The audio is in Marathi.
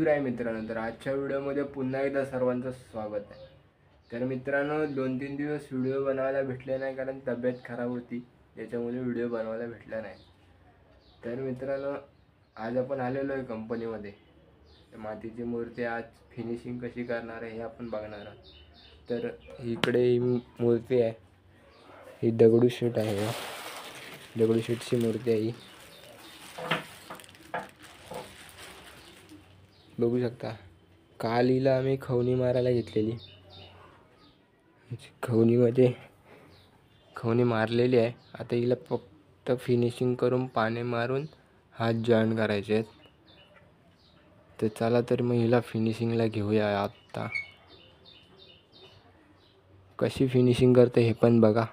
शिवराय मित्रांनो. तर आजच्या व्हिडिओमध्ये पुन्हा एकदा सर्वांचं स्वागत आहे. तर मित्रांनो 2-3 दिवस व्हिडिओ बनवायला भेटले नाही कारण तब्येत खराब होती, त्याच्यामुळे व्हिडिओ बनवायला भेटला नाही. तर मित्रांनो आज आपण आलेलो आहे कंपनीमध्ये. मातीची मूर्ती आज फिनिशिंग कशी करणार आहे हे आपण बघणार आहोत. तर इकडे ही मूर्ती आहे, ही दगडूशेठ आहे, दगडूशेठची मूर्ती आहे ही. बघू शकता, काल हिला आम्ही खवणी मारायला घेतलेली. खवणी मारलेली आहे. आता हिला फक्त फिनिशिंग करून पाणी मारून हात जॉईन करायचे आहेत. तर चला तर मग हिला फिनिशिंगला घेऊया. आता कशी फिनिशिंग करते हे पण बघा.